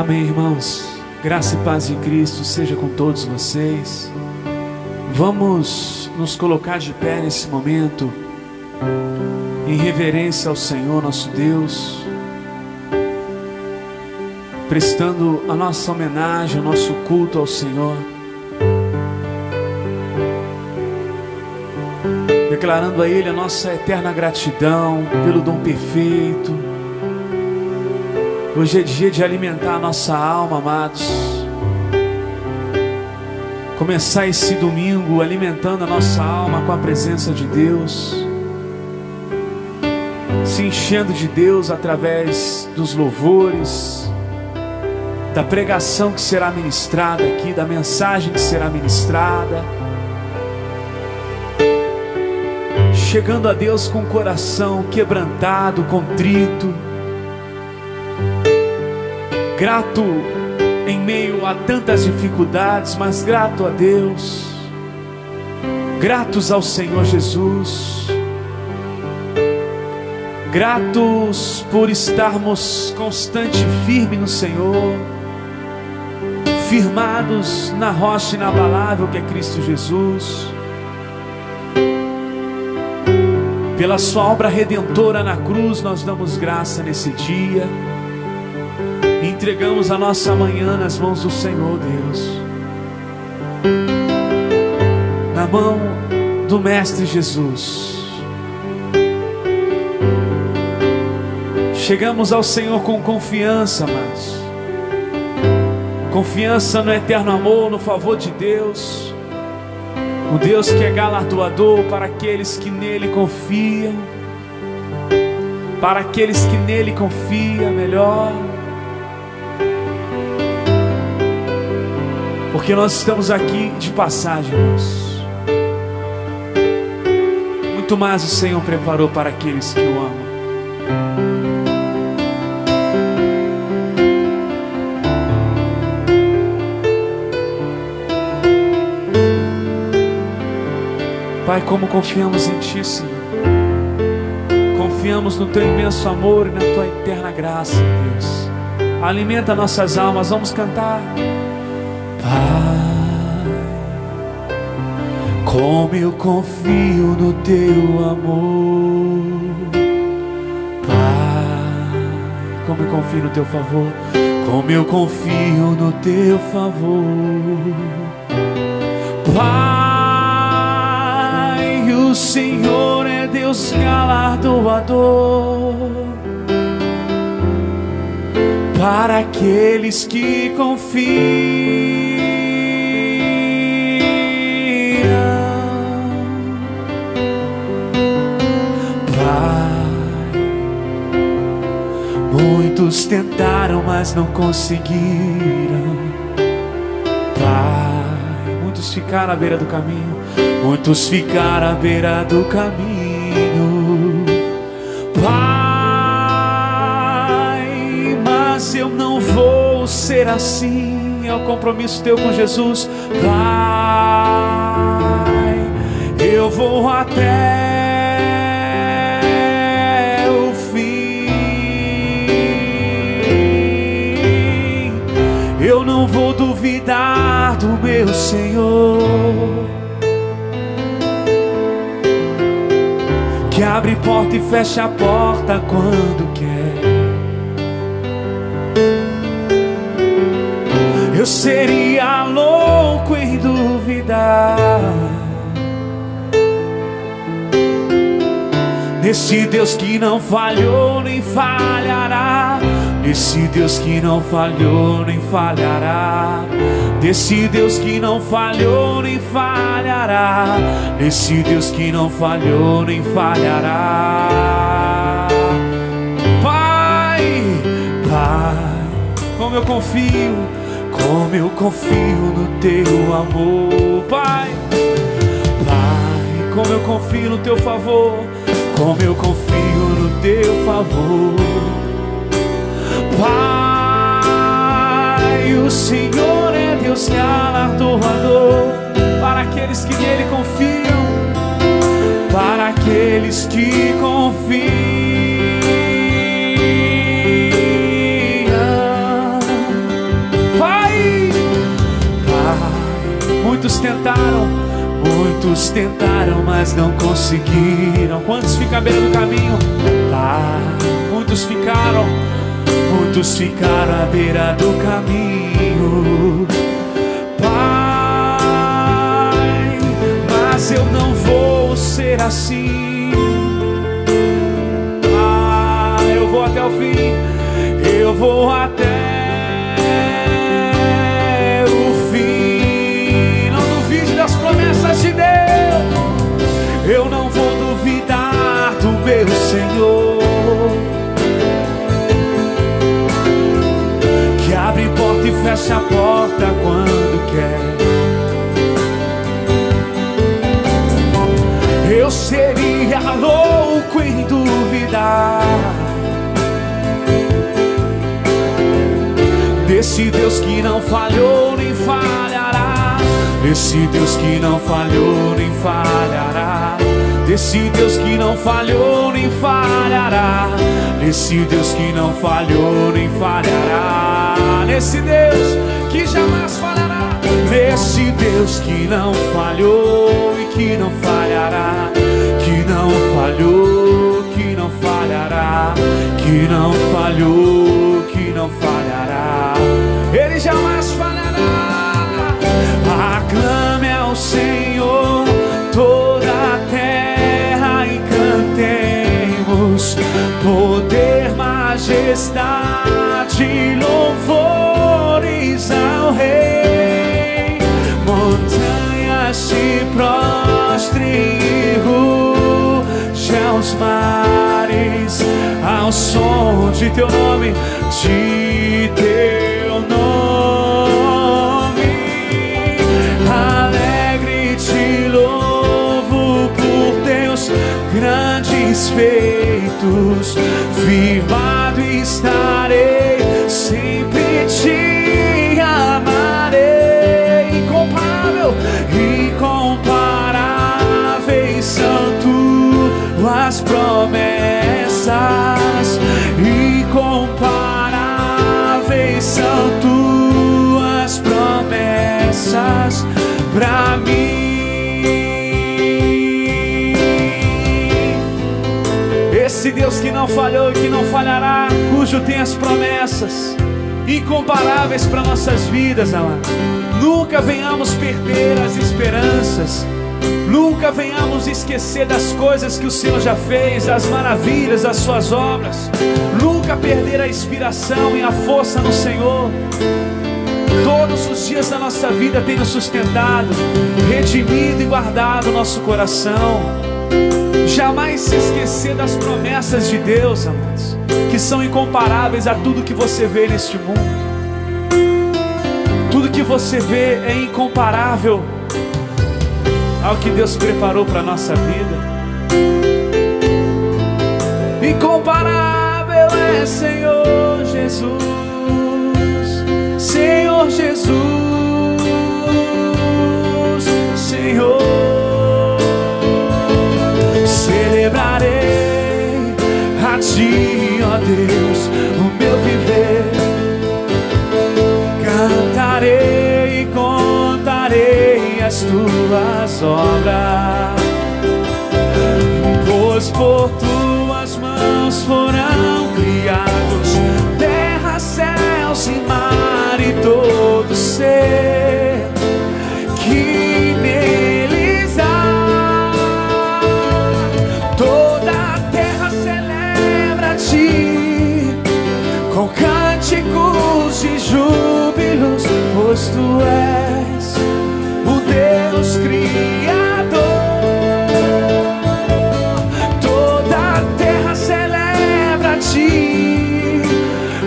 Amém, irmãos. Graça e paz de Cristo seja com todos vocês. Vamos nos colocar de pé nesse momento, em reverência ao Senhor nosso Deus, prestando a nossa homenagem, o nosso culto ao Senhor, declarando a Ele a nossa eterna gratidão pelo dom perfeito. Hoje é dia de alimentar a nossa alma, amados. Começar esse domingo alimentando a nossa alma com a presença de Deus, se enchendo de Deus através dos louvores, da pregação que será ministrada aqui, da mensagem que será ministrada, chegando a Deus com o coração quebrantado, contrito, grato em meio a tantas dificuldades, mas grato a Deus, gratos ao Senhor Jesus, gratos por estarmos constante e firme no Senhor, firmados na rocha inabalável que é Cristo Jesus, pela sua obra redentora na cruz. Nós damos graça nesse dia, entregamos a nossa manhã nas mãos do Senhor Deus, na mão do Mestre Jesus. Chegamos ao Senhor com confiança, amados, confiança no eterno amor, no favor de Deus, o Deus que é galardoador para aqueles que nele confiam, para aqueles que nele confiam melhor, porque nós estamos aqui de passagem, irmãos. Muito mais o Senhor preparou para aqueles que o amam. Pai, como confiamos em Ti, Senhor. Confiamos no Teu imenso amor e na Tua eterna graça, Deus. Alimenta nossas almas, vamos cantar. Pai, como eu confio no Teu amor. Pai, como eu confio no Teu favor. Como eu confio no Teu favor. Pai, o Senhor é Deus galardoador para aqueles que confiam. Pai, muitos tentaram, mas não conseguiram. Pai, muitos ficaram à beira do caminho. Muitos ficaram à beira do caminho. Pai, mas eu não vou ser assim. É o compromisso teu com Jesus. Pai, eu vou até o fim. Eu não vou duvidar do meu Senhor, que abre porta e fecha a porta quando quer. Eu seria louco em duvidar nesse Deus que não falhou nem falhará, nesse Deus que não falhou nem falhará, desse Deus que não falhou nem falhará, desse Deus que não falhou nem falhará. Pai, Pai, como eu confio no Teu amor. Pai, Pai, como eu confio no Teu favor, como eu confio no Teu favor. Pai, o Senhor é Deus galardoador para aqueles que nele confiam, para aqueles que confiam. tentaram, mas não conseguiram. Quantos ficam à beira do caminho? Muitos ficaram à beira do caminho. Pai, mas eu não vou ser assim. Eu vou até o fim. Eu vou até o fim. Não duvide das promessas de Deus. Eu não vou duvidar do meu Senhor, que abre porta e fecha a porta quando quer. Eu seria louco em duvidar desse Deus que não falhou nem falhará, desse Deus que não falhou nem falhará, desse Deus que não falhou nem falhará, desse Deus que não falhou nem falhará, nesse Deus que jamais falhará, nesse Deus que não falhou e que não falhará, que não falhou, que não falhará, que não falhou, que não falhará, Ele jamais falhará. Aclame ao Senhor toda a terra e cantemos poder, majestade, louvores ao Rei. Montanhas se prostrem e ruge aos mares ao som de teu nome, de teu nome. Alegre te louvo por teus grandes feitos, firmado estarei, sempre te amarei. Incomparável, incomparáveis são tuas promessas, incomparáveis são tuas promessas pra mim. Esse Deus que não falhou e que não falhará, cujo tem as promessas incomparáveis para nossas vidas, amado. Nunca venhamos perder as esperanças, nunca venhamos esquecer das coisas que o Senhor já fez, das maravilhas, das suas obras. Nunca perder a inspiração e a força no Senhor. Todos os dias da nossa vida tem nos sustentado, redimido e guardado o nosso coração. Jamais se esquecer das promessas de Deus, amados, que são incomparáveis a tudo que você vê neste mundo. Tudo que você vê é incomparável ao que Deus preparou para a nossa vida. Incomparável é Senhor Jesus, Senhor Jesus, Senhor. Celebrarei a Ti, ó Deus, o meu viver. Cantarei e contarei as Tuas obras, pois por Tuas mãos foram criados terra, céus e mar e todo ser que neles há. Toda a terra celebra a Ti com cânticos e júbilos, pois Tu és o Deus Criador. Toda a terra celebra a Ti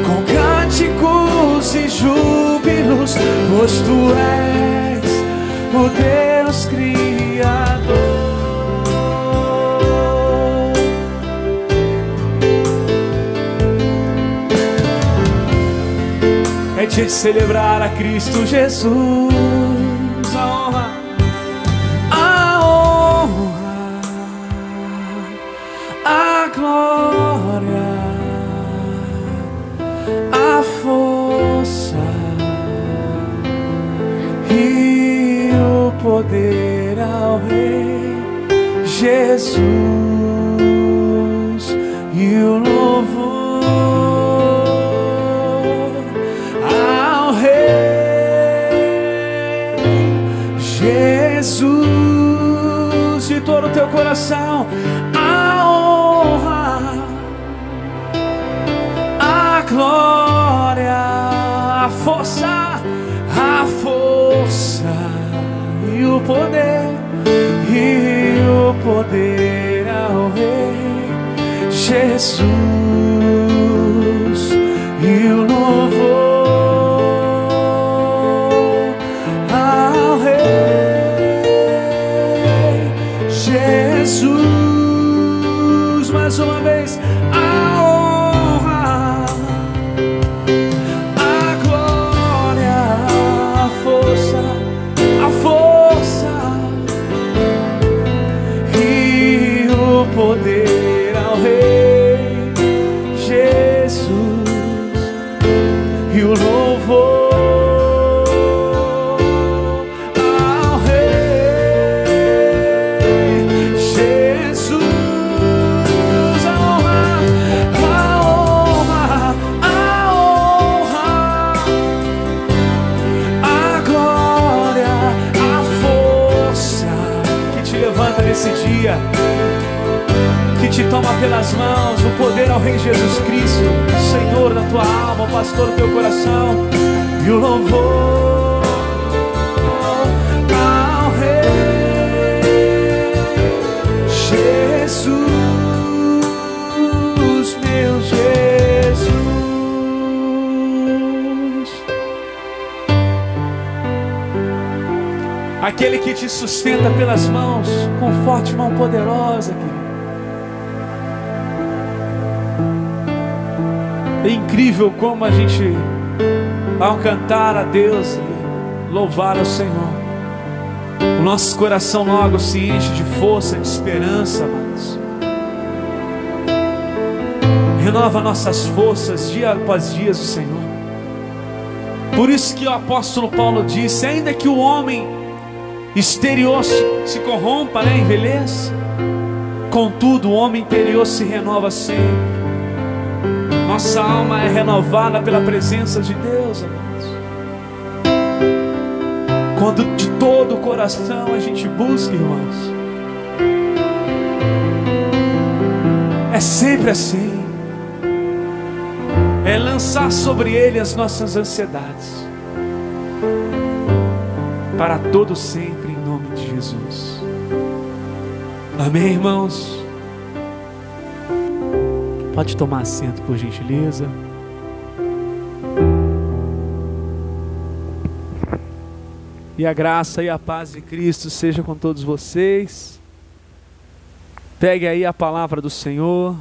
com cânticos e júbilos, pois Tu és o Deus Criador. É dia de celebrar a Cristo Jesus, a honra, a glória, a força e o poder Jesus, e o louvor ao Rei Jesus, de todo o teu coração, a honra, a glória, a força e o poder ao Rei Jesus, e o louvor ao Rei Jesus. Mais uma vez, a honra, a glória, a força e o poder ao Rei Jesus, e o louvor ao Rei Jesus. A honra, a glória, a força que te levanta nesse dia, que te toma pelas mãos, o poder ao Rei Jesus Cristo, o Senhor da tua alma, o pastor do teu coração, e o louvor ao Rei Jesus, meu Jesus. Aquele que te sustenta pelas mãos, com forte mão poderosa, querido. É incrível como a gente, ao cantar a Deus e louvar ao Senhor, o nosso coração logo se enche de força, de esperança, amados. Renova nossas forças dia após dia, o Senhor. Por isso que o apóstolo Paulo disse: ainda que o homem exterior se corrompa, envelheça, contudo o homem interior se renova sempre. Nossa alma é renovada pela presença de Deus, amados. Quando de todo o coração a gente busca, irmãos, é sempre assim. É lançar sobre Ele as nossas ansiedades, para todo sempre, em nome de Jesus. Amém, irmãos? Pode tomar assento, por gentileza. E a graça e a paz de Cristo seja com todos vocês. Pegue aí a palavra do Senhor.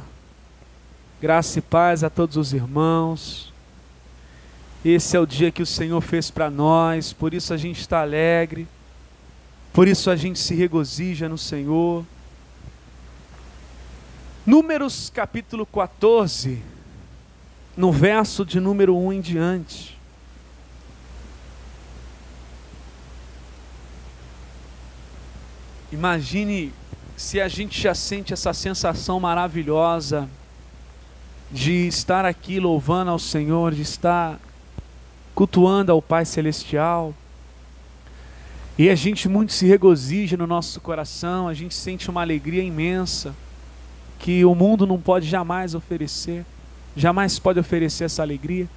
Graça e paz a todos os irmãos. Esse é o dia que o Senhor fez para nós, por isso a gente está alegre, por isso a gente se regozija no Senhor. Números capítulo 14, no verso de número 1 em diante. Imagine se a gente já sente essa sensação maravilhosa de estar aqui louvando ao Senhor, de estar cultuando ao Pai Celestial, e a gente muito se regozija no nosso coração, a gente sente uma alegria imensa, que o mundo não pode jamais oferecer, jamais pode oferecer essa alegria.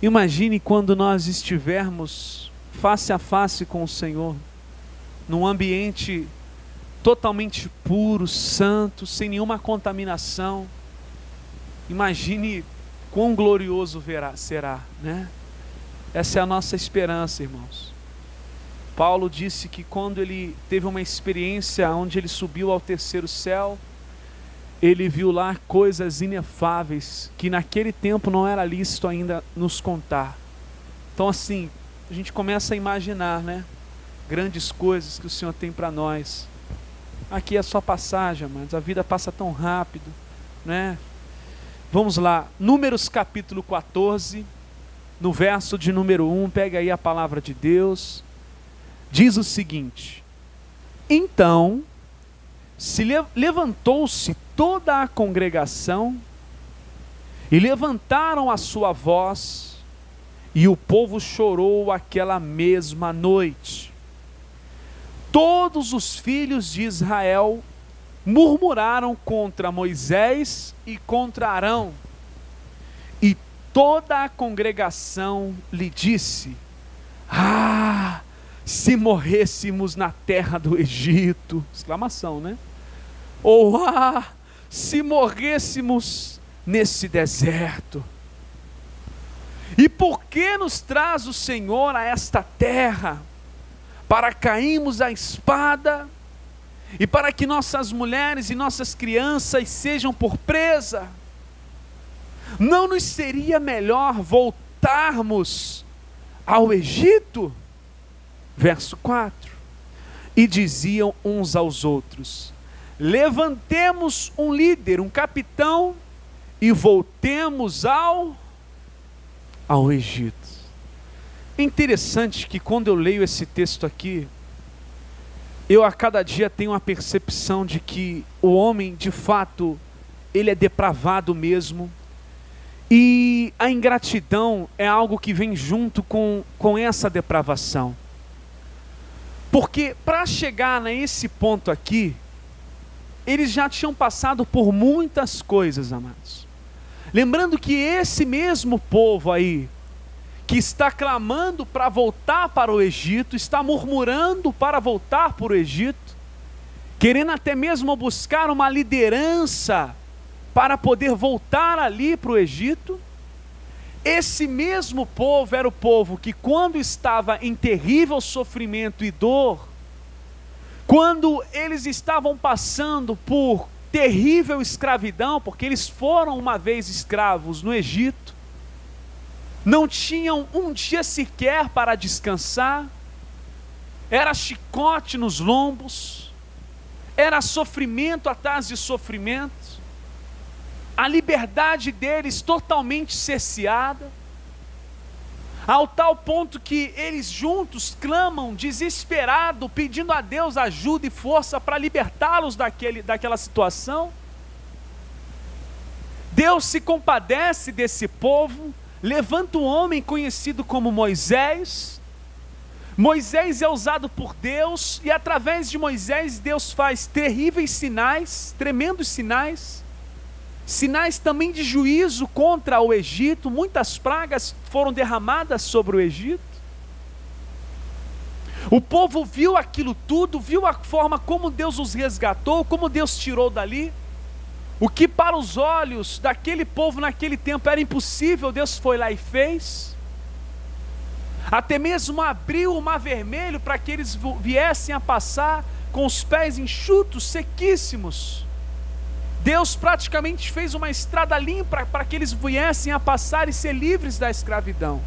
Imagine quando nós estivermos face a face com o Senhor, num ambiente totalmente puro, santo, sem nenhuma contaminação. Imagine quão glorioso será, né? Essa é a nossa esperança, irmãos. Paulo disse que quando ele teve uma experiência onde ele subiu ao terceiro céu, ele viu lá coisas inefáveis que naquele tempo não era lícito ainda nos contar. Então assim, a gente começa a imaginar, né? Grandes coisas que o Senhor tem para nós. Aqui é só passagem, mas a vida passa tão rápido, né? Vamos lá, Números capítulo 14, no verso de número 1, pega aí a palavra de Deus. Diz o seguinte: então levantou-se toda a congregação e levantaram a sua voz, e o povo chorou aquela mesma noite. Todos os filhos de Israel murmuraram contra Moisés e contra Arão, e toda a congregação lhe disse: ah, se morrêssemos na terra do Egito, exclamação, né? Ou se morrêssemos nesse deserto. E por que nos traz o Senhor a esta terra? Para cairmos à espada, e para que nossas mulheres e nossas crianças sejam por presa? Não nos seria melhor voltarmos ao Egito? Verso 4. E diziam uns aos outros: levantemos um líder, um capitão, e voltemos ao Egito. É interessante que quando eu leio esse texto aqui, eu a cada dia tenho a percepção de que o homem, de fato, ele é depravado mesmo, e a ingratidão é algo que vem junto com essa depravação. Porque para chegar nesse ponto aqui, eles já tinham passado por muitas coisas, amados. Lembrando que esse mesmo povo aí, que está clamando para voltar para o Egito, está murmurando para voltar para o Egito, querendo até mesmo buscar uma liderança para poder voltar ali para o Egito. Esse mesmo povo era o povo que, quando estava em terrível sofrimento e dor, quando eles estavam passando por terrível escravidão, porque eles foram uma vez escravos no Egito, não tinham um dia sequer para descansar, era chicote nos lombos, era sofrimento atrás de sofrimento, a liberdade deles totalmente cerceada, ao tal ponto que eles juntos clamam desesperado, pedindo a Deus ajuda e força para libertá-los daquela situação. Deus se compadece desse povo, levanta um homem conhecido como Moisés. Moisés é usado por Deus, e através de Moisés Deus faz terríveis sinais, tremendos sinais, sinais também de juízo contra o Egito. Muitas pragas foram derramadas sobre o Egito. O povo viu aquilo tudo, viu a forma como Deus os resgatou, como Deus tirou dali. O que para os olhos daquele povo naquele tempo era impossível, Deus foi lá e fez. Até mesmo abriu o mar vermelho para que eles viessem a passar com os pés enxutos, sequíssimos. Deus praticamente fez uma estrada limpa para que eles viessem a passar e ser livres da escravidão.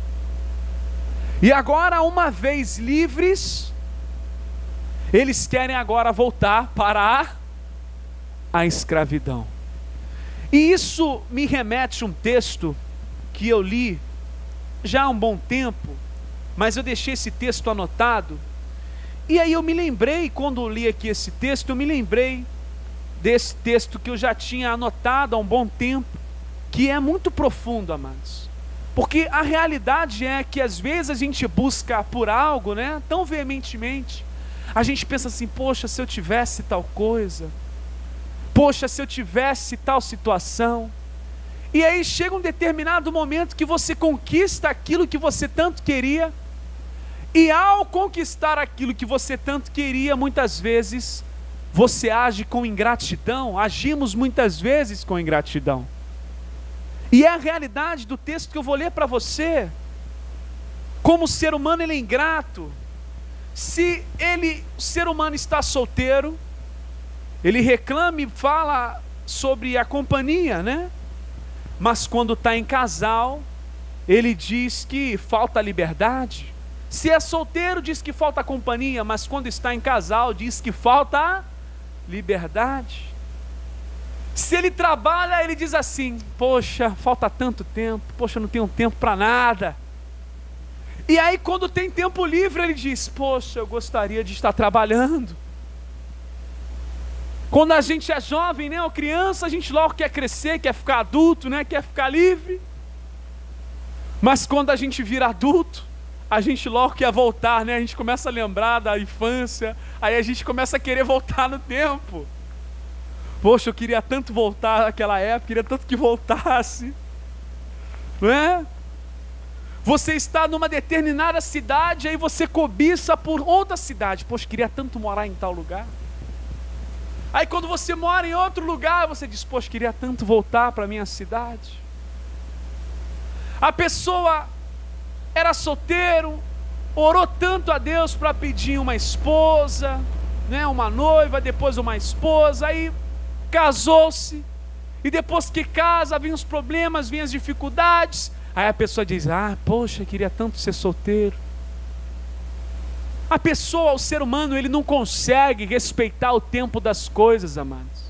E agora, uma vez livres, eles querem agora voltar para a escravidão. E isso me remete a um texto que eu li já há um bom tempo, mas eu deixei esse texto anotado, e aí eu me lembrei, quando eu li aqui esse texto, eu me lembrei desse texto que eu já tinha anotado há um bom tempo, que é muito profundo, amados, porque a realidade é que às vezes a gente busca por algo, né, tão veementemente, a gente pensa assim: poxa, se eu tivesse tal coisa, poxa, se eu tivesse tal situação. E aí chega um determinado momento que você conquista aquilo que você tanto queria, e ao conquistar aquilo que você tanto queria, muitas vezes você age com ingratidão, agimos muitas vezes com ingratidão. E é a realidade do texto que eu vou ler para você. Como o ser humano ele é ingrato. Se o ser humano está solteiro, ele reclama e fala sobre a companhia, né? Mas quando está em casal, ele diz que falta liberdade. Se é solteiro, diz que falta companhia, mas quando está em casal, diz que falta liberdade. Se ele trabalha, ele diz assim: poxa, falta tanto tempo, poxa, não tenho tempo para nada. E aí quando tem tempo livre, ele diz: poxa, eu gostaria de estar trabalhando. Quando a gente é jovem, né, ou criança, a gente logo quer crescer, quer ficar adulto, né, quer ficar livre. Mas quando a gente vira adulto, a gente logo quer voltar, né? A gente começa a lembrar da infância, aí a gente começa a querer voltar no tempo. Poxa, eu queria tanto voltar naquela época, queria tanto que voltasse, não é? Você está numa determinada cidade, aí você cobiça por outra cidade. Poxa, queria tanto morar em tal lugar. Aí quando você mora em outro lugar, você diz, poxa, queria tanto voltar para a minha cidade. A pessoa era solteiro, orou tanto a Deus para pedir uma esposa, né, uma noiva, depois uma esposa, aí casou-se, e depois que casa, vem os problemas, vem as dificuldades, aí a pessoa diz, poxa, queria tanto ser solteiro. A pessoa, o ser humano, ele não consegue respeitar o tempo das coisas, amados.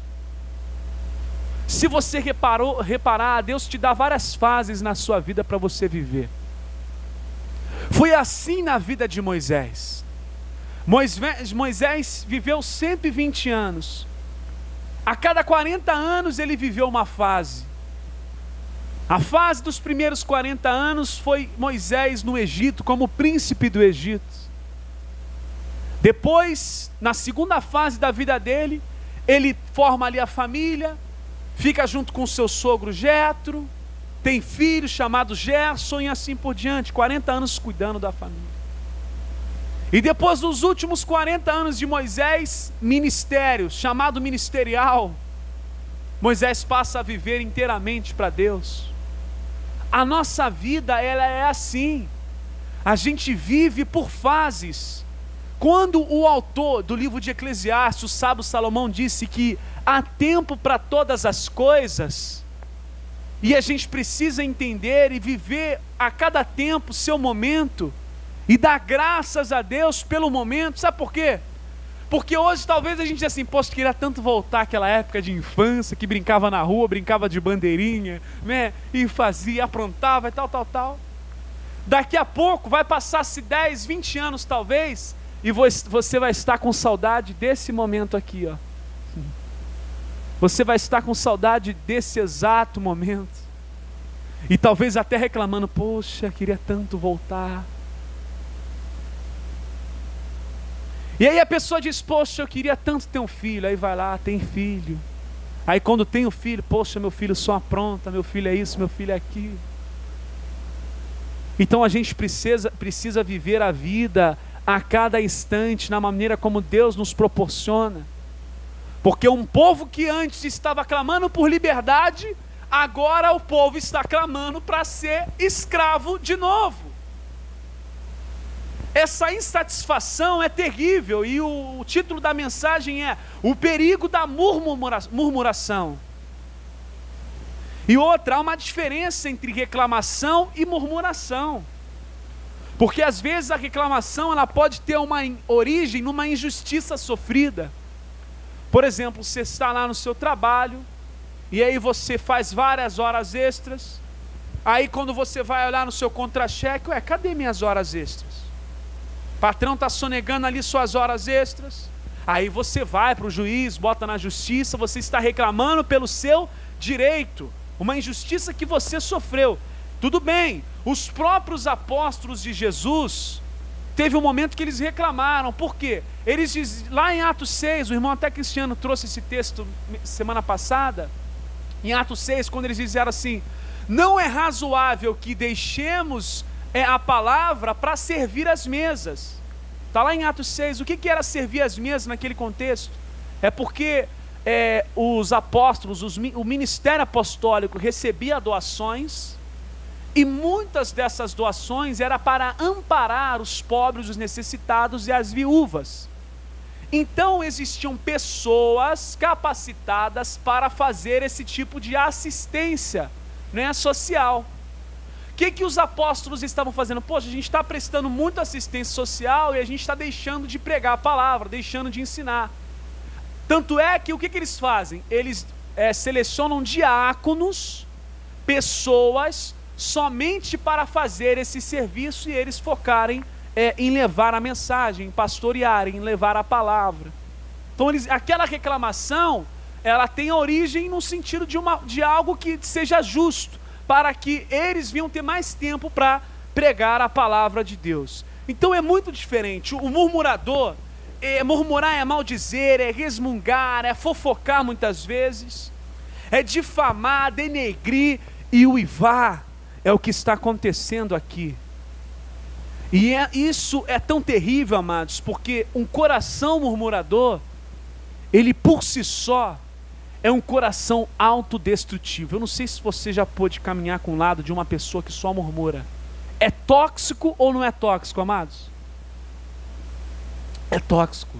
Se você reparar, Deus te dá várias fases na sua vida para você viver. Foi assim na vida de Moisés. Moisés viveu 120 anos. A cada 40 anos ele viveu uma fase. A fase dos primeiros 40 anos foi Moisés no Egito, como príncipe do Egito. Depois, na segunda fase da vida dele, ele forma ali a família, fica junto com seu sogro Jetro, tem filho chamado Gerson e assim por diante, 40 anos cuidando da família. E depois dos últimos 40 anos de Moisés, ministério, chamado ministerial, Moisés passa a viver inteiramente para Deus. A nossa vida, ela é assim, a gente vive por fases. Quando o autor do livro de Eclesiastes, o sábio Salomão, disse que há tempo para todas as coisas, e a gente precisa entender e viver a cada tempo o seu momento, e dar graças a Deus pelo momento. Sabe por quê? Porque hoje talvez a gente diz assim, poxa, queria tanto voltar àquela época de infância, que brincava na rua, brincava de bandeirinha, né? E fazia, aprontava e tal. Daqui a pouco vai passar-se 10, 20 anos talvez, e você vai estar com saudade desse momento aqui, ó. Você vai estar com saudade desse exato momento. E talvez até reclamando, poxa, queria tanto voltar. E aí a pessoa diz, poxa, eu queria tanto ter um filho. Aí vai lá, tem filho. Aí quando tem o filho, poxa, meu filho só apronta, meu filho é isso, meu filho é aquilo. Então a gente precisa viver a vida a cada instante, na maneira como Deus nos proporciona. Porque um povo que antes estava clamando por liberdade, agora o povo está clamando para ser escravo de novo. Essa insatisfação é terrível, e o título da mensagem é o perigo da murmuração. E outra, há uma diferença entre reclamação e murmuração. Porque às vezes a reclamação, ela pode ter uma origem numa injustiça sofrida. Por exemplo, você está lá no seu trabalho, e aí você faz várias horas extras, aí quando você vai olhar no seu contra-cheque, cadê minhas horas extras? O patrão está sonegando ali suas horas extras, aí você vai para o juiz, bota na justiça, você está reclamando pelo seu direito, uma injustiça que você sofreu. Tudo bem, os próprios apóstolos de Jesus, teve um momento que eles reclamaram. Por quê? Eles dizem, lá em Atos 6, o irmão até Cristiano trouxe esse texto semana passada, em Atos 6, quando eles disseram assim, não é razoável que deixemos a palavra para servir as mesas. Está lá em Atos 6, o que era servir as mesas naquele contexto? É porque os apóstolos, o ministério apostólico recebia doações, e muitas dessas doações era para amparar os pobres, os necessitados e as viúvas. Então existiam pessoas capacitadas para fazer esse tipo de assistência, né, social. O que os apóstolos estavam fazendo? Poxa, a gente está prestando muita assistência social e a gente está deixando de pregar a palavra, deixando de ensinar. Tanto é que o que eles fazem? Eles selecionam diáconos, pessoas somente para fazer esse serviço, e eles focarem em levar a mensagem, em pastorearem, em levar a palavra. Então aquela reclamação, ela tem origem no sentido de algo que seja justo, para que eles venham ter mais tempo para pregar a palavra de Deus. Então é muito diferente. O murmurador, murmurar é maldizer, é resmungar, é fofocar muitas vezes, é difamar, denegrir e uivar. É o que está acontecendo aqui. E isso é tão terrível, amados, porque um coração murmurador, ele por si só é um coração autodestrutivo. Eu não sei se você já pôde caminhar com o lado de uma pessoa que só murmura. É tóxico ou não é tóxico, amados? É tóxico.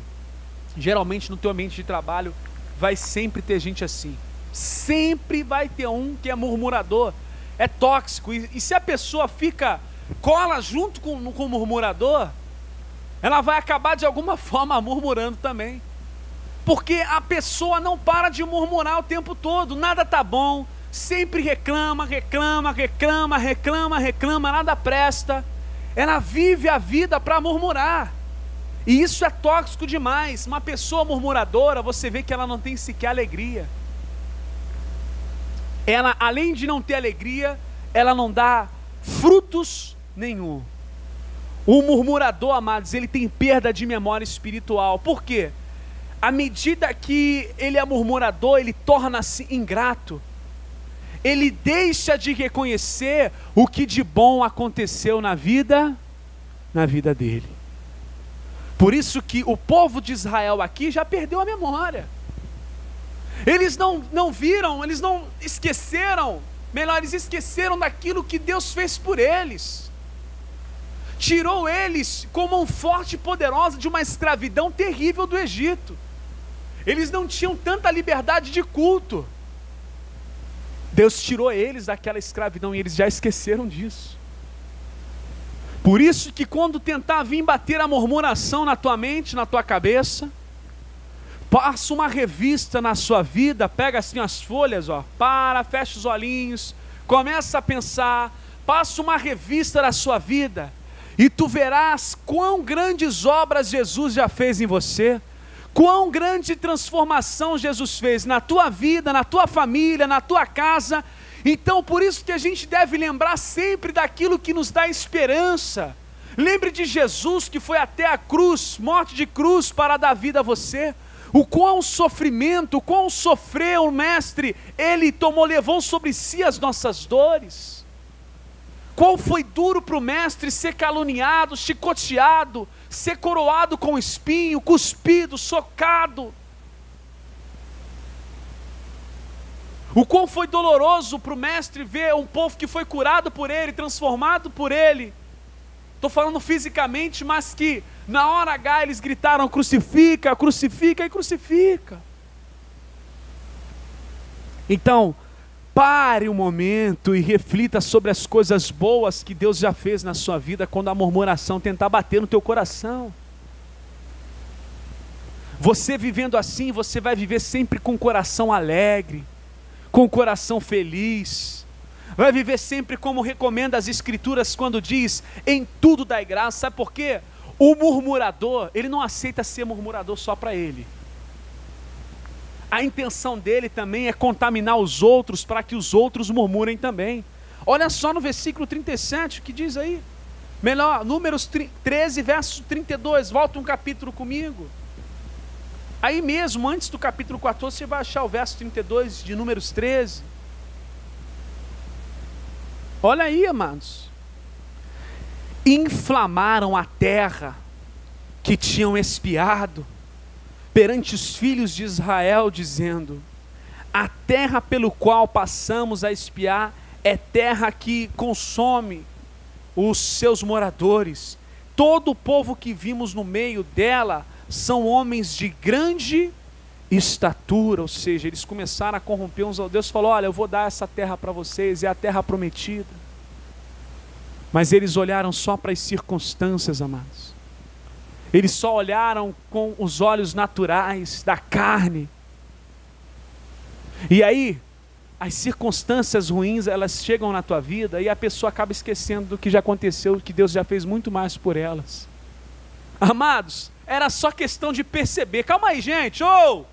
Geralmente no teu ambiente de trabalho vai sempre ter gente assim. Sempre vai ter um que é murmurador. É tóxico. E se a pessoa cola junto com o murmurador, ela vai acabar de alguma forma murmurando também. Porque a pessoa não para de murmurar o tempo todo. Nada tá bom. Sempre reclama, nada presta. Ela vive a vida para murmurar. E isso é tóxico demais. Uma pessoa murmuradora, você vê que ela não tem sequer alegria. Ela, além de não ter alegria, ela não dá frutos nenhum. O murmurador, amados, ele tem perda de memória espiritual. Por quê? À medida que ele é murmurador, ele torna-se ingrato. Ele deixa de reconhecer o que de bom aconteceu na vida dele. Por isso que o povo de Israel aqui já perdeu a memória. Eles não viram, eles não esqueceram, melhor, eles esqueceram daquilo que Deus fez por eles. Tirou eles com mão forte e poderosa de uma escravidão terrível do Egito. Eles não tinham tanta liberdade de culto. Deus tirou eles daquela escravidão e eles já esqueceram disso. Por isso que quando tentar vir bater a murmuração na tua mente, na tua cabeça, passa uma revista na sua vida, pega assim as folhas, fecha os olhinhos, começa a pensar, passa uma revista na sua vida, e tu verás quão grandes obras Jesus já fez em você, quão grande transformação Jesus fez na tua vida, na tua família, na tua casa. Então por isso que a gente deve lembrar sempre daquilo que nos dá esperança. Lembre de Jesus que foi até a cruz, morte de cruz, para dar vida a você. O quão sofrimento, o quão sofreu o Mestre, Ele levou sobre si as nossas dores. Qual foi duro para o Mestre ser caluniado, chicoteado, ser coroado com espinho, cuspido, socado. O quão foi doloroso para o Mestre ver um povo que foi curado por Ele, transformado por Ele. Estou falando fisicamente, mas que na hora H eles gritaram: crucifica, crucifica e crucifica. Então, pare um momento e reflita sobre as coisas boas que Deus já fez na sua vida, quando a murmuração tentar bater no teu coração. Você vivendo assim, você vai viver sempre com o coração alegre, com o coração feliz. Vai viver sempre como recomenda as Escrituras quando diz: em tudo dai graça. Sabe por quê? O murmurador, ele não aceita ser murmurador só para ele. A intenção dele também é contaminar os outros, para que os outros murmurem também. Olha só no versículo 37, o que diz aí? Melhor, Números 13, verso 32, volta um capítulo comigo. Aí mesmo, antes do capítulo 14, você vai achar o verso 32 de Números 13. Olha aí, amados. Inflamaram a terra que tinham espiado perante os filhos de Israel, dizendo: a terra pelo qual passamos a espiar é terra que consome os seus moradores. Todo o povo que vimos no meio dela são homens de grande estatura. Ou seja, eles começaram a corromper uns. Deus falou: olha, eu vou dar essa terra para vocês, é a terra prometida. Mas eles olharam só para as circunstâncias, amados. Eles só olharam com os olhos naturais da carne. E aí, as circunstâncias ruins, elas chegam na tua vida e a pessoa acaba esquecendo do que já aconteceu, que Deus já fez muito mais por elas. Amados, era só questão de perceber. Calma aí, gente, ô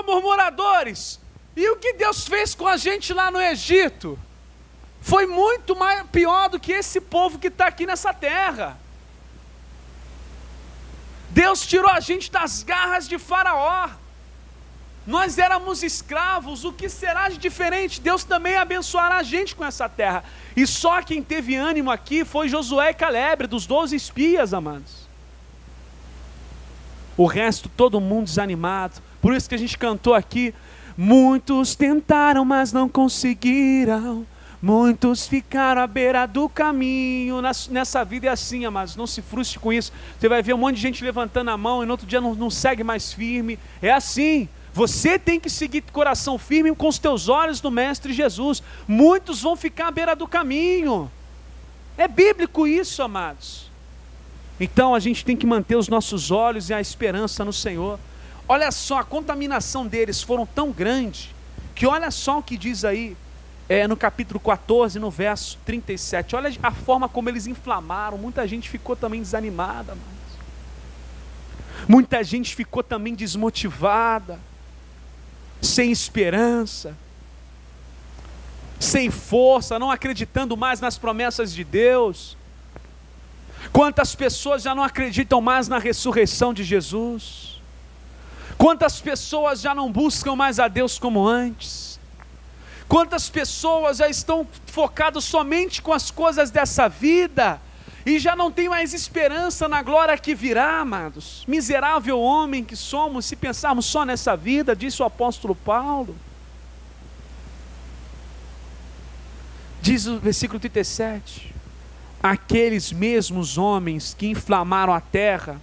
murmuradores, e o que Deus fez com a gente lá no Egito? Foi muito pior do que esse povo que está aqui nessa terra. Deus tirou a gente das garras de Faraó. Nós éramos escravos, o que será de diferente? Deus também abençoará a gente com essa terra. E só quem teve ânimo aqui foi Josué e Caleb, dos 12 espias, amados. O resto, todo mundo desanimado. Por isso que a gente cantou aqui: muitos tentaram, mas não conseguiram. Muitos ficaram à beira do caminho. Nessa vida é assim, amados, não se frustre com isso. Você vai ver um monte de gente levantando a mão e no outro dia não segue mais firme. É assim, você tem que seguir coração firme com os teus olhos no Mestre Jesus. Muitos vão ficar à beira do caminho. É bíblico isso, amados. Então a gente tem que manter os nossos olhos e a esperança no Senhor. Olha só, a contaminação deles foram tão grande, que olha só o que diz aí, no capítulo 14, no verso 37, olha a forma como eles inflamaram. Muita gente ficou também desanimada, amados. Muita gente ficou também desmotivada, sem esperança, sem força, não acreditando mais nas promessas de Deus. Quantas pessoas já não acreditam mais na ressurreição de Jesus? Quantas pessoas já não buscam mais a Deus como antes? Quantas pessoas já estão focadas somente com as coisas dessa vida e já não tem mais esperança na glória que virá, amados? Miserável homem que somos, se pensarmos só nessa vida, disse o apóstolo Paulo. Diz o versículo 37, aqueles mesmos homens que inflamaram a terra,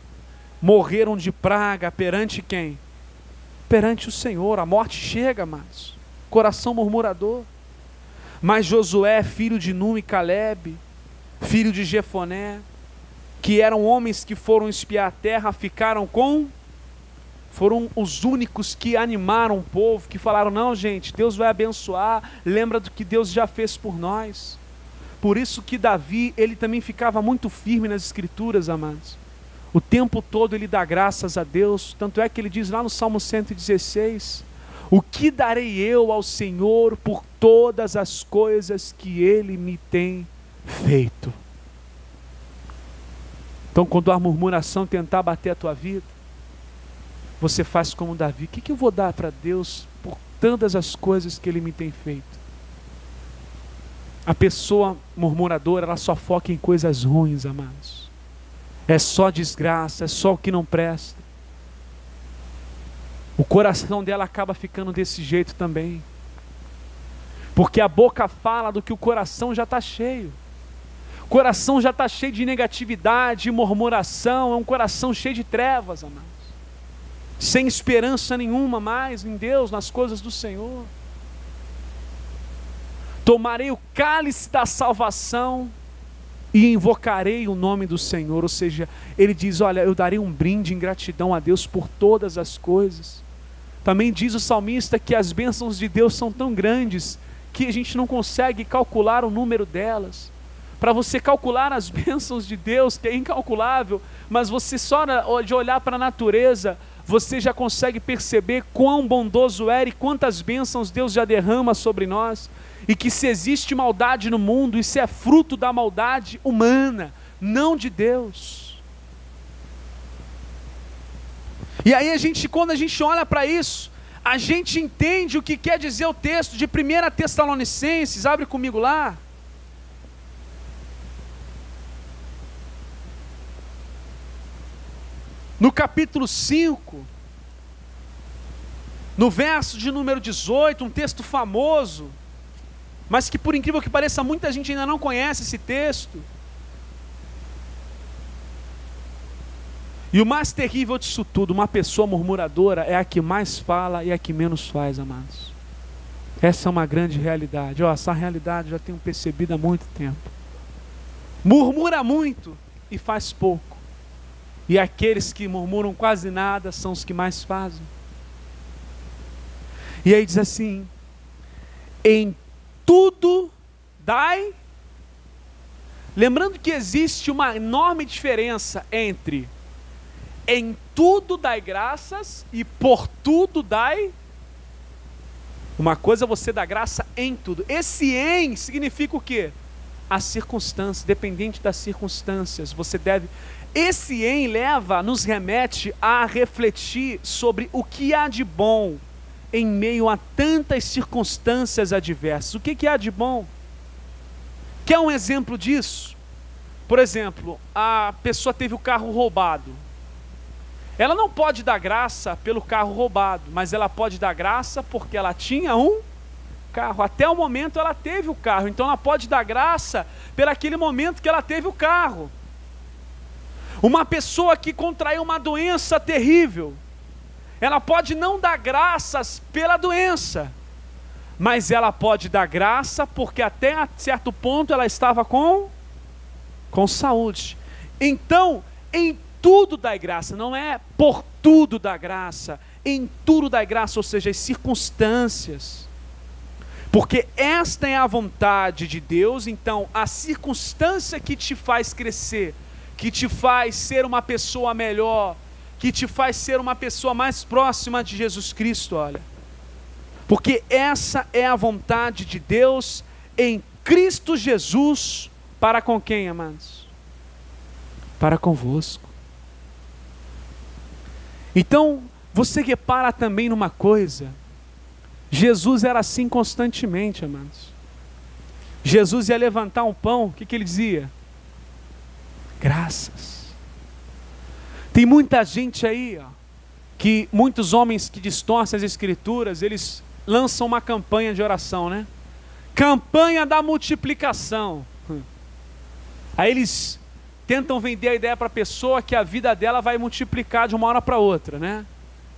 morreram de praga perante quem? Perante o Senhor. A morte chega, amados. Coração murmurador. Mas Josué, filho de Nun e Caleb, filho de Jefoné, que eram homens que foram espiar a terra, foram os únicos que animaram o povo, que falaram: não, gente, Deus vai abençoar, lembra do que Deus já fez por nós. Por isso que Davi, ele também ficava muito firme nas escrituras, amados. O tempo todo ele dá graças a Deus, tanto é que ele diz lá no Salmo 116, o que darei eu ao Senhor por todas as coisas que Ele me tem feito? Então quando a murmuração tentar bater a tua vida, você faz como Davi: o que eu vou dar para Deus por tantas as coisas que Ele me tem feito? A pessoa murmuradora, ela só foca em coisas ruins, amados. É só desgraça, é só o que não presta. O coração dela acaba ficando desse jeito também, porque a boca fala do que o coração já está cheio. O coração já está cheio de negatividade, murmuração. É um coração cheio de trevas, amados, sem esperança nenhuma mais em Deus, nas coisas do Senhor. Tomarei o cálice da salvação e invocarei o nome do Senhor. Ou seja, ele diz: olha, eu darei um brinde em gratidão a Deus por todas as coisas. Também diz o salmista que as bênçãos de Deus são tão grandes que a gente não consegue calcular o número delas. Para você calcular as bênçãos de Deus, que é incalculável, mas você só de olhar para a natureza, você já consegue perceber quão bondoso é e quantas bênçãos Deus já derrama sobre nós. E que se existe maldade no mundo, isso é fruto da maldade humana, não de Deus. E aí quando a gente olha para isso, a gente entende o que quer dizer o texto de 1 Tessalonicenses. Abre comigo lá. No capítulo 5, no verso de número 18, um texto famoso, mas que por incrível que pareça, muita gente ainda não conhece esse texto. E o mais terrível disso tudo, uma pessoa murmuradora é a que mais fala e a que menos faz, amados. Essa é uma grande realidade. Essa realidade eu já tenho percebido há muito tempo. Murmura muito e faz pouco. E aqueles que murmuram quase nada são os que mais fazem. E aí diz assim: em tudo dai. Lembrando que existe uma enorme diferença entre Em tudo dai graças e por tudo dai. Uma coisa é você dar graça em tudo. Esse em significa o quê? As circunstâncias, dependente das circunstâncias, você deve... Esse em nos remete a refletir sobre o que há de bom em meio a tantas circunstâncias adversas. O que há de bom? Quer um exemplo disso? Por exemplo, a pessoa teve o carro roubado. Ela não pode dar graça pelo carro roubado, mas ela pode dar graça porque ela tinha um carro. Até o momento ela teve o carro, então ela pode dar graça pelaquele momento que ela teve o carro. Uma pessoa que contraiu uma doença terrível, ela pode não dar graças pela doença, mas ela pode dar graça porque até certo ponto ela estava com saúde. Então, em tudo dai graça, não é por tudo dá graça, em tudo dai graça, ou seja, as circunstâncias, porque esta é a vontade de Deus. Então a circunstância que te faz crescer, que te faz ser uma pessoa melhor, que te faz ser uma pessoa mais próxima de Jesus Cristo, olha, porque essa é a vontade de Deus em Cristo Jesus, para com quem, amados? Para convosco. Então, você repara também numa coisa, Jesus era assim constantemente, amados. Jesus ia levantar um pão, o que ele dizia? Graças. Tem muita gente aí, muitos homens que distorcem as escrituras, eles lançam uma campanha de oração, né? Campanha da multiplicação. Aí eles tentam vender a ideia para a pessoa que a vida dela vai multiplicar de uma hora para outra, né?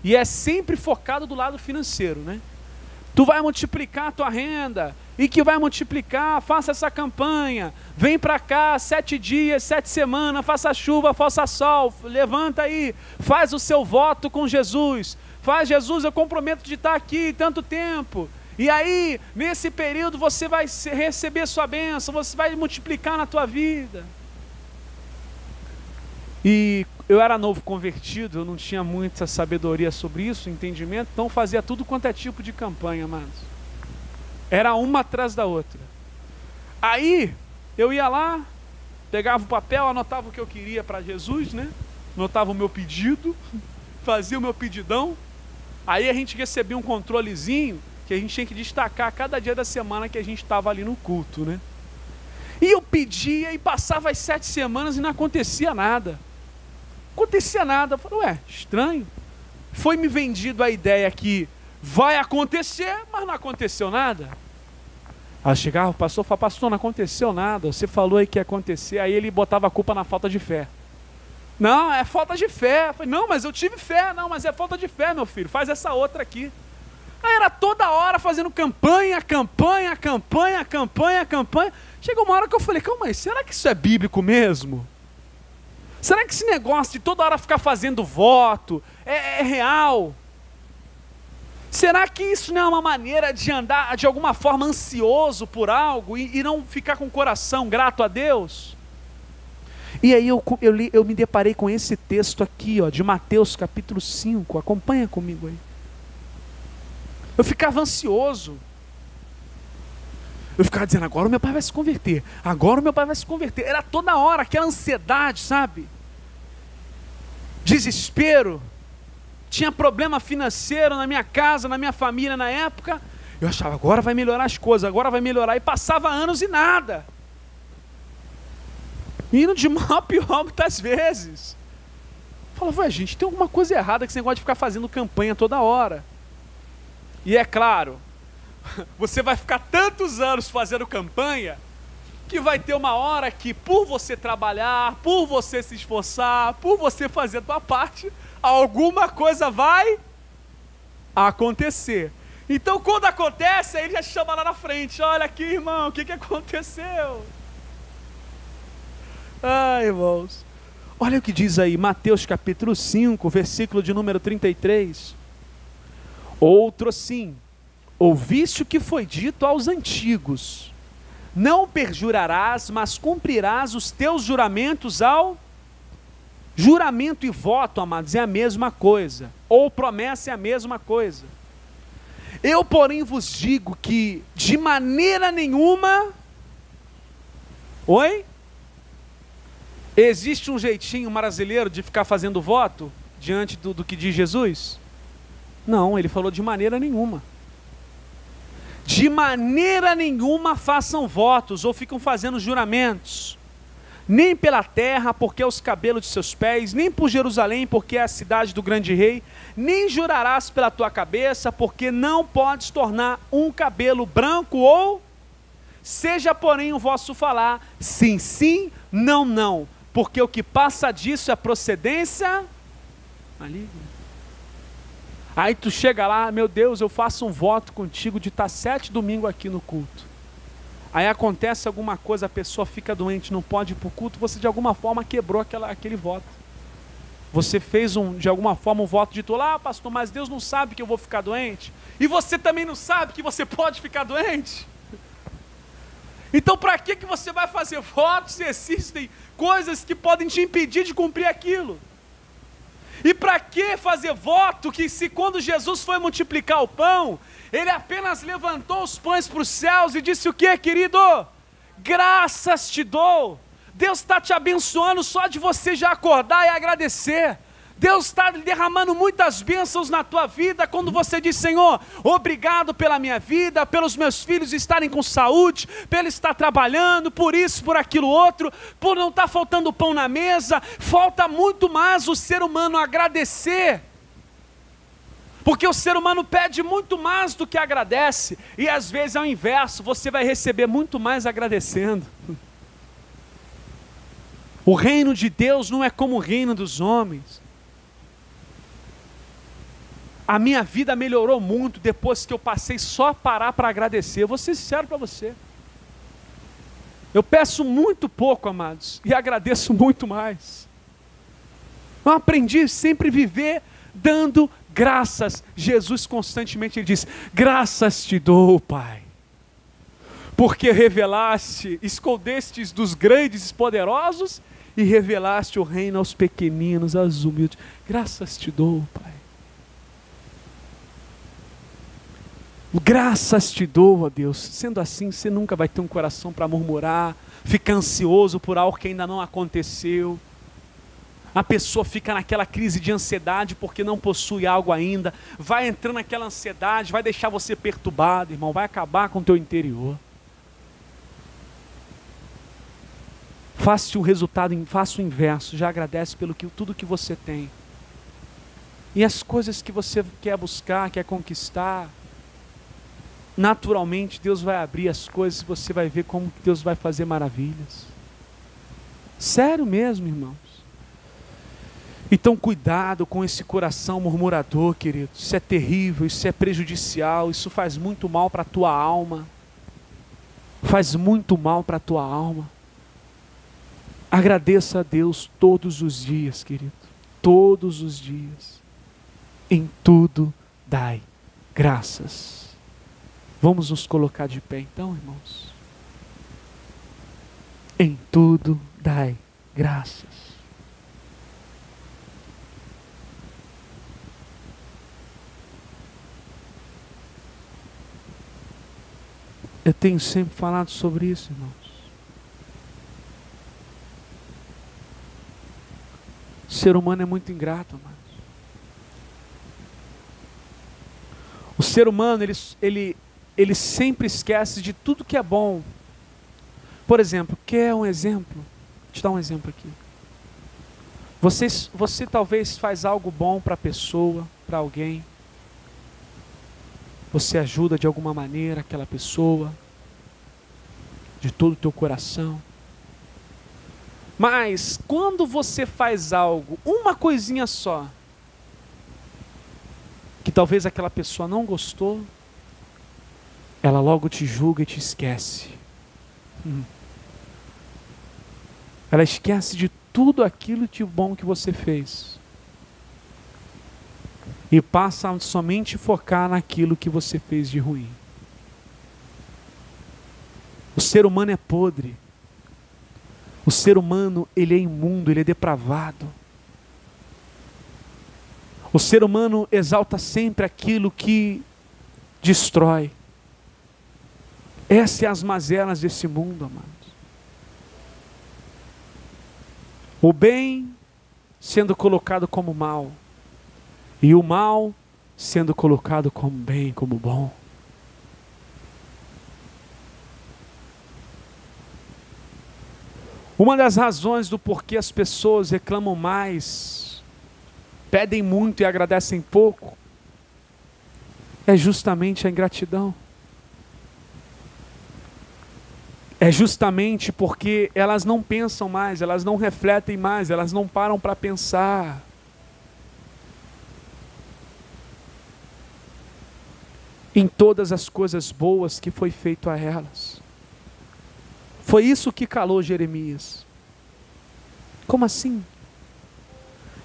E é sempre focado do lado financeiro, né? Tu vai multiplicar a tua renda, e que vai multiplicar, faça essa campanha, vem para cá 7 dias, 7 semanas, faça chuva, faça sol, levanta aí, faz o seu voto com Jesus, faz Jesus, eu comprometo de estar aqui tanto tempo, e aí, nesse período você vai receber sua bênção, você vai multiplicar na tua vida. E eu era novo convertido, eu não tinha muita sabedoria sobre isso, entendimento, então fazia tudo quanto é tipo de campanha, amados. Era uma atrás da outra. Aí, eu ia lá, pegava o papel, anotava o que eu queria para Jesus, né? Anotava o meu pedido, fazia o meu pedidão. Aí a gente recebia um controlezinho, que a gente tinha que destacar cada dia da semana que a gente estava ali no culto, né? E eu pedia e passava as 7 semanas e não acontecia nada. Acontecia nada. Eu falei, ué, estranho. Foi me vendido a ideia que vai acontecer, mas não aconteceu nada. Aí chegava o pastor e falava, pastor, não aconteceu nada, você falou aí que ia acontecer. Aí ele botava a culpa na falta de fé. Não, é falta de fé. Eu falei, não, mas eu tive fé. Não, mas é falta de fé, meu filho, faz essa outra aqui. Aí era toda hora fazendo campanha. Chegou uma hora que eu falei, calma aí, será que isso é bíblico mesmo? Será que esse negócio de toda hora ficar fazendo voto é real? Será que isso não é uma maneira de andar de alguma forma ansioso por algo e não ficar com o coração grato a Deus? E aí eu me deparei com esse texto aqui, de Mateus capítulo 5, acompanha comigo aí. Eu ficava ansioso. Eu ficava dizendo, agora o meu pai vai se converter. Agora o meu pai vai se converter. Era toda hora aquela ansiedade, sabe? Desespero. Tinha problema financeiro na minha casa, na minha família na época. Eu achava, agora vai melhorar as coisas, agora vai melhorar. E passava anos e nada. Indo de mal a pior muitas vezes. Eu falava, ué, gente, tem alguma coisa errada que você gosta de ficar fazendo campanha toda hora. E é claro, você vai ficar tantos anos fazendo campanha, que vai ter uma hora que por você trabalhar, por você se esforçar, por você fazer a tua parte, alguma coisa vai acontecer. Então quando acontece, aí ele já chama lá na frente, olha aqui irmão, o que aconteceu? Ai irmãos, olha o que diz aí, Mateus capítulo 5, versículo de número 33. Outro sim, ouviste o que foi dito aos antigos, não perjurarás, mas cumprirás os teus juramentos ao Juramento e voto, amados, é a mesma coisa. Ou promessa é a mesma coisa. Eu, porém, vos digo que de maneira nenhuma... Oi? Existe um jeitinho brasileiro de ficar fazendo voto diante do que diz Jesus? Não, ele falou de maneira nenhuma. De maneira nenhuma façam votos ou ficam fazendo juramentos. Nem pela terra, porque é os cabelos de seus pés, nem por Jerusalém, porque é a cidade do grande rei, nem jurarás pela tua cabeça, porque não podes tornar um cabelo branco ou... Seja, porém, o vosso falar, sim, sim, não, não, porque o que passa disso é procedência maligna. Aí tu chega lá, meu Deus, eu faço um voto contigo de estar 7 domingos aqui no culto. Aí acontece alguma coisa, a pessoa fica doente, não pode ir para o culto, você de alguma forma quebrou aquele voto. Você fez de alguma forma um voto de tolo, pastor, mas Deus não sabe que eu vou ficar doente. E você também não sabe que você pode ficar doente. Então para que você vai fazer votos se existem coisas que podem te impedir de cumprir aquilo? E para que fazer voto que se quando Jesus foi multiplicar o pão, ele apenas levantou os pães para os céus e disse o que, querido? Graças te dou. Deus está te abençoando só de você já acordar e agradecer. Deus está derramando muitas bênçãos na tua vida quando você diz, Senhor, obrigado pela minha vida, pelos meus filhos estarem com saúde, pelo estar trabalhando, por isso, por aquilo outro, por não estar faltando pão na mesa. Falta muito mais o ser humano agradecer, porque o ser humano pede muito mais do que agradece, e às vezes é o inverso, você vai receber muito mais agradecendo. O reino de Deus não é como o reino dos homens. A minha vida melhorou muito depois que eu passei só a parar para agradecer. Eu vou ser sincero para você. Eu peço muito pouco, amados, e agradeço muito mais. Eu aprendi sempre a viver dando graças. Jesus constantemente ele diz, graças te dou, Pai, porque revelaste, escondestes dos grandes e poderosos e revelaste o reino aos pequeninos, aos humildes. Graças te dou, Pai. Graças te dou, ó Deus. Sendo assim, você nunca vai ter um coração para murmurar, ficar ansioso por algo que ainda não aconteceu. A pessoa fica naquela crise de ansiedade porque não possui algo ainda, vai entrando naquela ansiedade, vai deixar você perturbado, irmão, vai acabar com o teu interior. Faça o resultado, faça o inverso, já agradece pelo tudo que você tem. E as coisas que você quer buscar, quer conquistar, naturalmente Deus vai abrir as coisas e você vai ver como Deus vai fazer maravilhas. Sério mesmo, irmãos. Então cuidado com esse coração murmurador, querido. Isso é terrível, isso é prejudicial, isso faz muito mal para a tua alma. Faz muito mal para a tua alma. Agradeça a Deus todos os dias, querido. Todos os dias. Em tudo dai graças. Vamos nos colocar de pé então, irmãos. Em tudo dai graças. Eu tenho sempre falado sobre isso, irmãos. O ser humano é muito ingrato, amados. O ser humano, ele sempre esquece de tudo que é bom. Por exemplo, quer um exemplo? Vou te dar um exemplo aqui. Você talvez faz algo bom para a pessoa, para alguém. Você ajuda de alguma maneira aquela pessoa, de todo o teu coração. Mas quando você faz algo, uma coisinha só, que talvez aquela pessoa não gostou, ela logo te julga e te esquece. Ela esquece de tudo aquilo de bom que você fez. E passa a somente focar naquilo que você fez de ruim. O ser humano é podre. O ser humano, ele é imundo, ele é depravado. O ser humano exalta sempre aquilo que destrói. Essas são as mazelas desse mundo, amados. O bem sendo colocado como mal, e o mal sendo colocado como bem, como bom. Uma das razões do porquê as pessoas reclamam mais, pedem muito e agradecem pouco, é justamente a ingratidão. É justamente porque elas não pensam mais, elas não refletem mais, elas não param para pensar. Em todas as coisas boas que foi feito a elas. Foi isso que calou Jeremias. Como assim?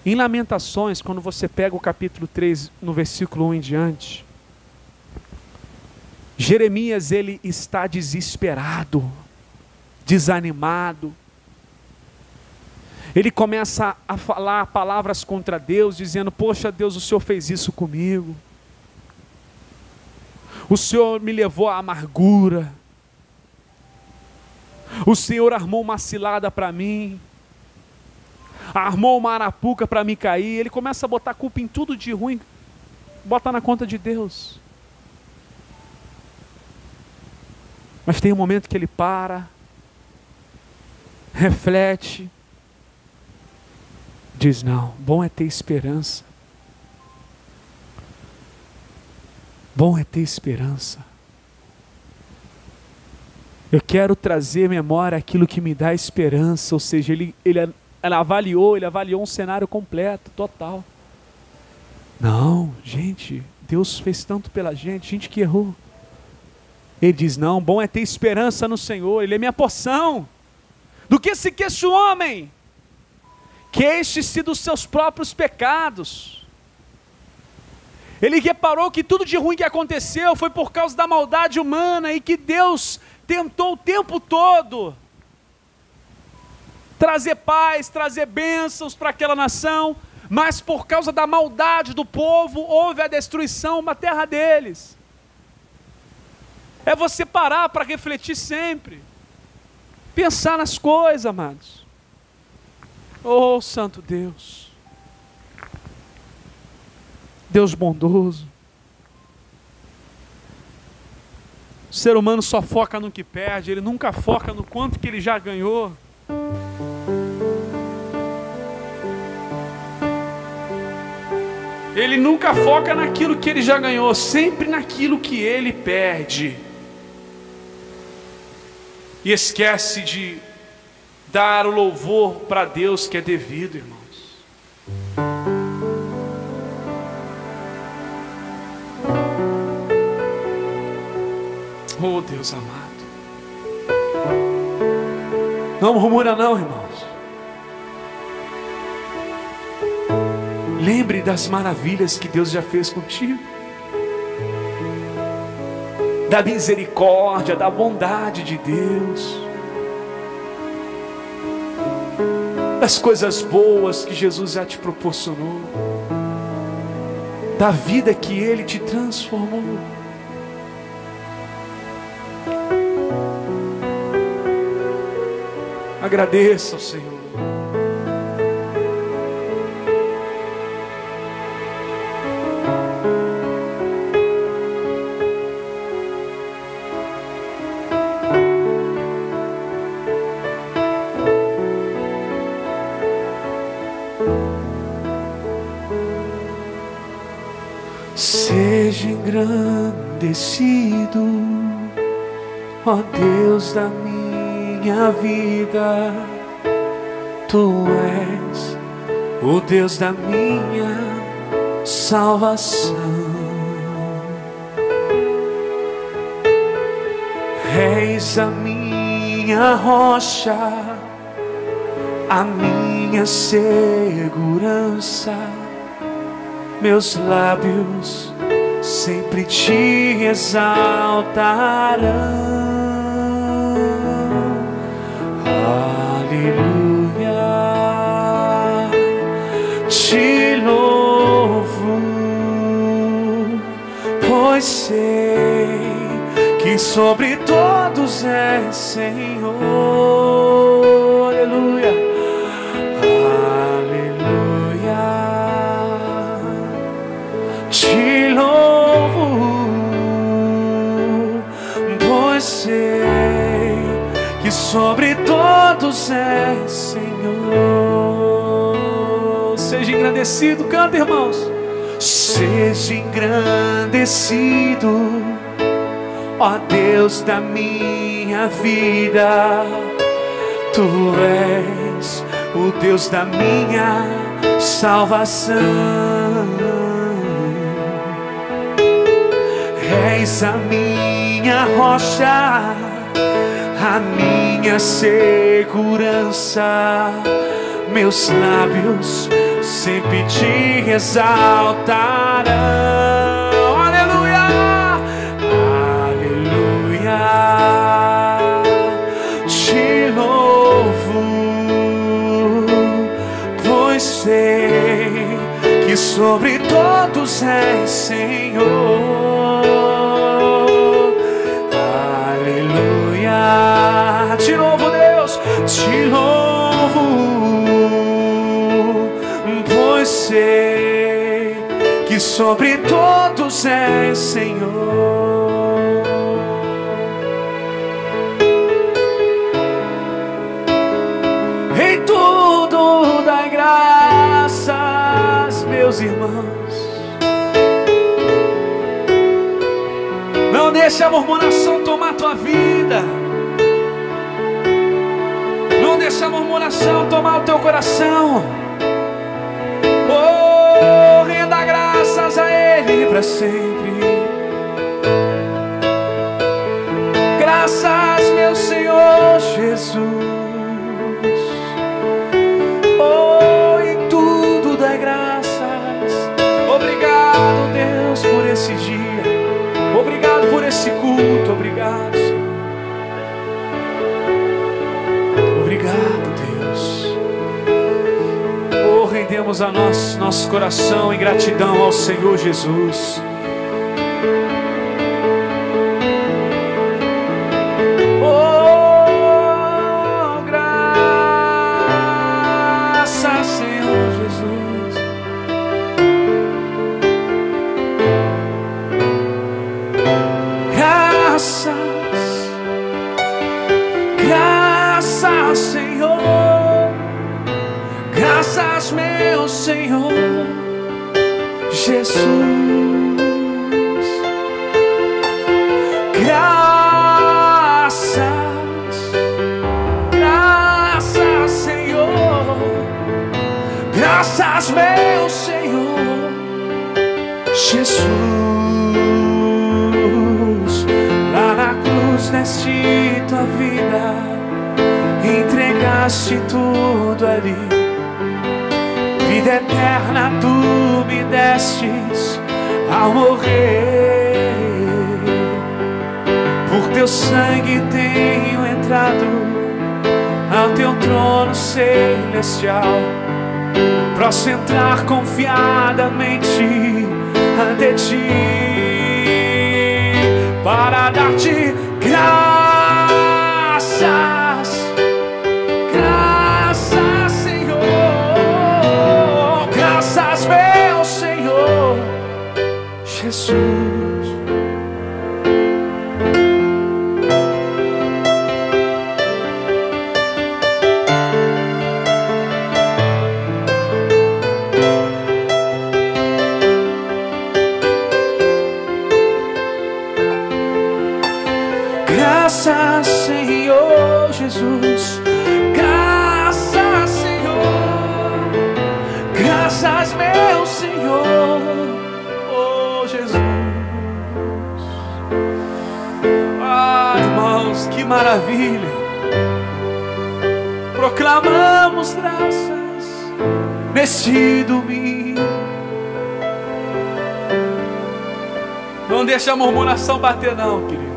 Em Lamentações, quando você pega o capítulo 3, no versículo 1 em diante, Jeremias, ele está desesperado, desanimado. Ele começa a falar palavras contra Deus, dizendo: poxa Deus, o Senhor fez isso comigo. O Senhor me levou à amargura. O Senhor armou uma cilada para mim. Armou uma arapuca para me cair. Ele começa a botar a culpa em tudo de ruim. Bota na conta de Deus. Mas tem um momento que ele para, reflete, diz: não, bom é ter esperança. Bom é ter esperança. Eu quero trazer à memória aquilo que me dá esperança. Ou seja, ele avaliou um cenário completo, total. Não, gente, Deus fez tanto pela gente que errou. Ele diz: não, bom é ter esperança no Senhor, Ele é minha porção. Do que se queixa o homem? Queixe-se dos seus próprios pecados. Ele reparou que tudo de ruim que aconteceu foi por causa da maldade humana, e que Deus tentou o tempo todo trazer paz, trazer bênçãos para aquela nação, mas por causa da maldade do povo, houve a destruição na terra deles. É você parar para refletir sempre, pensar nas coisas, amados. Oh, Santo Deus, Deus bondoso. O ser humano só foca no que perde, ele nunca foca no quanto que ele já ganhou. Ele nunca foca naquilo que ele já ganhou, sempre naquilo que ele perde. E esquece de dar o louvor para Deus que é devido, irmãos. Oh, Deus amado. Não murmura não, irmãos. Lembre das maravilhas que Deus já fez contigo. Da misericórdia, da bondade de Deus. Das coisas boas que Jesus já te proporcionou. Da vida que Ele te transformou. Agradeça ao Senhor. Seja engrandecido, ó Deus da minha vida. Tu és o Deus da minha salvação. És a minha rocha, a minha segurança. Meus lábios sempre te exaltarão. Aleluia, te louvo, pois sei que sobre todos é Senhor. Aleluia, aleluia. Te louvo, pois sei que sobre todos é Senhor. Seja engrandecido, canta, irmãos. Seja engrandecido, ó Deus da minha vida. Tu és o Deus da minha salvação. És a minha rocha, a minha segurança. Meus lábios sempre te exaltarão. Aleluia, aleluia. Te louvo, pois sei que sobre todos és Senhor. Aleluia. Te louvo, Deus, te louvo, pois sei que sobre todos és Senhor. Em tudo dai graças, meus irmãos. Não deixe a murmuração tomar tua vida. Não deixe a murmuração tomar o teu coração. Oh, renda graças a Ele para sempre. Graças, meu Senhor Jesus. Oh, em tudo dá graças. Obrigado, Deus, por esse dia. Obrigado por esse culto. Obrigado, Senhor. Obrigado, Deus. Oh, rendemos a nosso coração em gratidão ao Senhor Jesus. Oh, graças, Senhor Jesus. Graças, Senhor. Graças, meu Senhor Jesus. Graças, Senhor. Graças, meu Senhor Jesus. Lá na cruz deste tua vida, entregaste tudo ali. Vida eterna tu me destes ao morrer. Por teu sangue tenho entrado ao teu trono celestial. Posso entrar confiadamente ante ti para dar-te graças. Graças, Senhor. Graças, meu Senhor Jesus. Graças, Senhor Jesus. Graças, Senhor. Graças, meu Senhor. Oh, Jesus. Ah, irmãos, que maravilha. Proclamamos graças neste domingo. Não deixa a murmuração bater não, querido.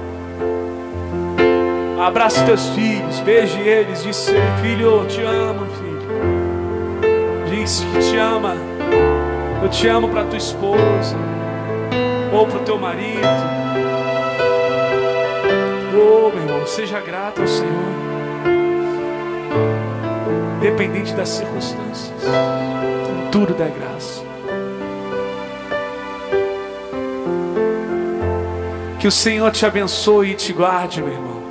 Abraça teus filhos, beije eles, diz: filho, eu te amo, filho. Diz que te ama. Eu te amo para tua esposa. ou para o teu marido. Oh, meu irmão, seja grato ao Senhor, independente das circunstâncias, em tudo dá graça. Que o Senhor te abençoe e te guarde, meu irmão.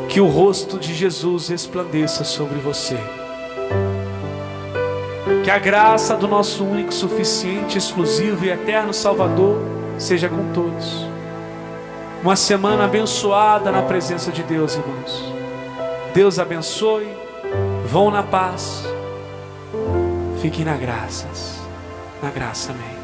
Que o rosto de Jesus resplandeça sobre você. Que a graça do nosso único, suficiente, exclusivo e eterno Salvador seja com todos. Uma semana abençoada na presença de Deus, irmãos. Deus abençoe. Vão na paz. Fiquem na graça. Na graça, amém.